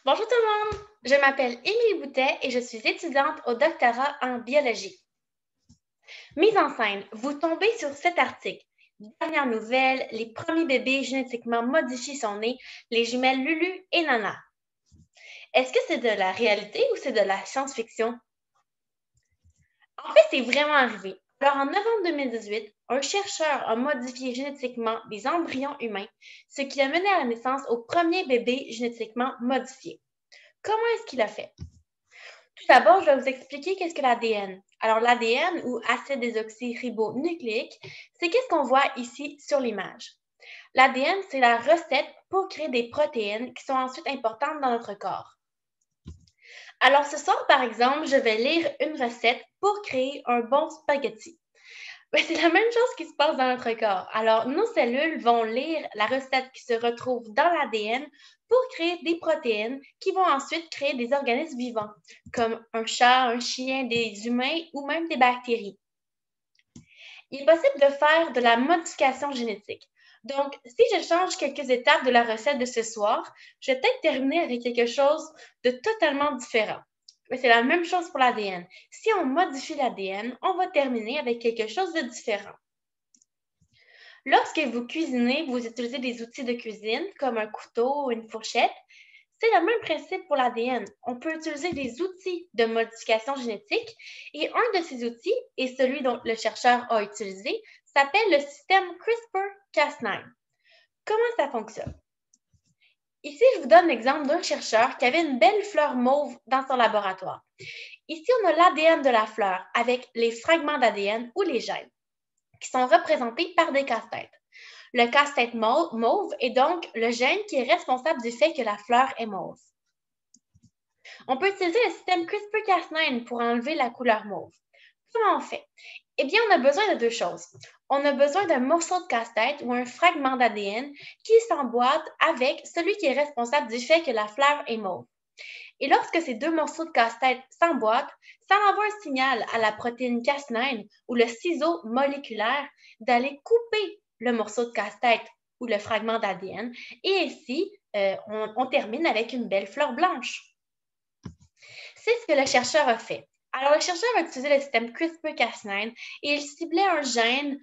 Bonjour tout le monde, je m'appelle Émilie Boutet et je suis étudiante au doctorat en biologie. Mise en scène, vous tombez sur cet article. Dernière nouvelle, les premiers bébés génétiquement modifiés sont nés, les jumelles Lulu et Nana. Est-ce que c'est de la réalité ou c'est de la science-fiction? En fait, c'est vraiment arrivé. Alors, en novembre 2018, un chercheur a modifié génétiquement des embryons humains, ce qui a mené à la naissance au premier bébé génétiquement modifié. Comment est-ce qu'il a fait? Tout d'abord, je vais vous expliquer qu'est-ce que l'ADN. Alors, l'ADN ou acide désoxyribonucléique, c'est qu'est-ce qu'on voit ici sur l'image. L'ADN, c'est la recette pour créer des protéines qui sont ensuite importantes dans notre corps. Alors, ce soir, par exemple, je vais lire une recette pour créer un bon spaghetti. Ben, c'est la même chose qui se passe dans notre corps. Alors, nos cellules vont lire la recette qui se retrouve dans l'ADN pour créer des protéines qui vont ensuite créer des organismes vivants, comme un chat, un chien, des humains ou même des bactéries. Il est possible de faire de la modification génétique. Donc, si je change quelques étapes de la recette de ce soir, je vais peut-être terminer avec quelque chose de totalement différent. Mais c'est la même chose pour l'ADN. Si on modifie l'ADN, on va terminer avec quelque chose de différent. Lorsque vous cuisinez, vous utilisez des outils de cuisine comme un couteau ou une fourchette. C'est le même principe pour l'ADN. On peut utiliser des outils de modification génétique et un de ces outils, et celui dont le chercheur a utilisé, s'appelle le système CRISPR-Cas9. Comment ça fonctionne? Ici, je vous donne l'exemple d'un chercheur qui avait une belle fleur mauve dans son laboratoire. Ici, on a l'ADN de la fleur avec les fragments d'ADN ou les gènes qui sont représentés par des casse-têtes. Le casse-tête mauve est donc le gène qui est responsable du fait que la fleur est mauve. On peut utiliser le système CRISPR-Cas9 pour enlever la couleur mauve. Comment on fait? Eh bien, on a besoin de deux choses. On a besoin d'un morceau de casse-tête ou un fragment d'ADN qui s'emboîte avec celui qui est responsable du fait que la fleur est mauve. Et lorsque ces deux morceaux de casse-tête s'emboîtent, ça envoie un signal à la protéine Cas9 ou le ciseau moléculaire d'aller couper le morceau de casse-tête ou le fragment d'ADN et ainsi, on termine avec une belle fleur blanche. C'est ce que le chercheur a fait. Alors, le chercheur a utilisé le système CRISPR-Cas9 et il ciblait un gène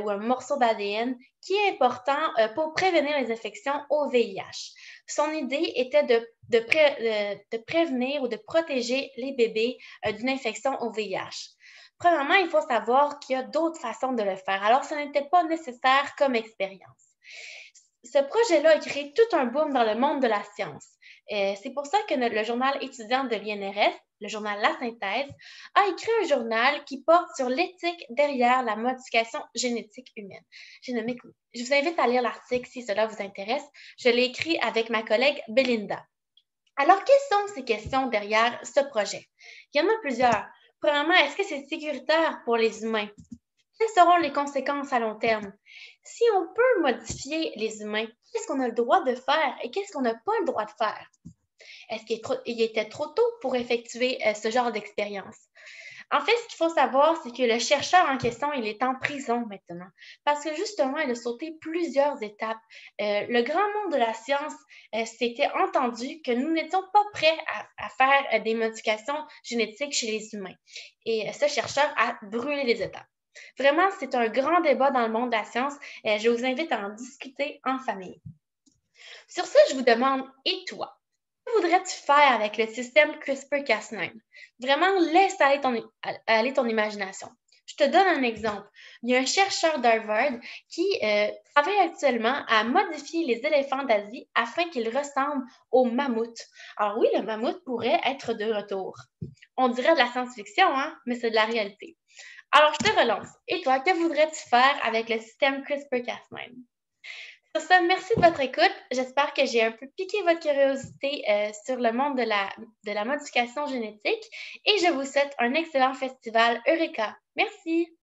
ou un morceau d'ADN qui est important pour prévenir les infections au VIH. Son idée était de prévenir ou de protéger les bébés d'une infection au VIH. Premièrement, il faut savoir qu'il y a d'autres façons de le faire. Alors, ce n'était pas nécessaire comme expérience. Ce projet-là a créé tout un boom dans le monde de la science. C'est pour ça que le journal étudiant de l'INRS, le journal La Synthèse, a écrit un journal qui porte sur l'éthique derrière la modification génétique humaine. Je vous invite à lire l'article si cela vous intéresse. Je l'ai écrit avec ma collègue Belinda. Alors, quelles sont ces questions derrière ce projet? Il y en a plusieurs. Premièrement, est-ce que c'est sécuritaire pour les humains? Quelles seront les conséquences à long terme? Si on peut modifier les humains, qu'est-ce qu'on a le droit de faire et qu'est-ce qu'on n'a pas le droit de faire? Est-ce qu'il était trop tôt pour effectuer ce genre d'expérience? En fait, ce qu'il faut savoir, c'est que le chercheur en question, il est en prison maintenant parce que justement, il a sauté plusieurs étapes. Le grand monde de la science s'était entendu que nous n'étions pas prêts à faire des modifications génétiques chez les humains. Et ce chercheur a brûlé les étapes. Vraiment, c'est un grand débat dans le monde de la science. Je vous invite à en discuter en famille. Sur ce, je vous demande, et toi? Que voudrais-tu faire avec le système CRISPR-Cas9? Vraiment, laisse aller ton imagination. Je te donne un exemple. Il y a un chercheur d'Harvard qui travaille actuellement à modifier les éléphants d'Asie afin qu'ils ressemblent aux mammouths. Alors oui, le mammouth pourrait être de retour. On dirait de la science-fiction, hein? Mais c'est de la réalité. Alors, je te relance. Et toi, que voudrais-tu faire avec le système CRISPR-Cas9? Sur ce, merci de votre écoute. J'espère que j'ai un peu piqué votre curiosité sur le monde de la modification génétique et je vous souhaite un excellent festival Eureka. Merci!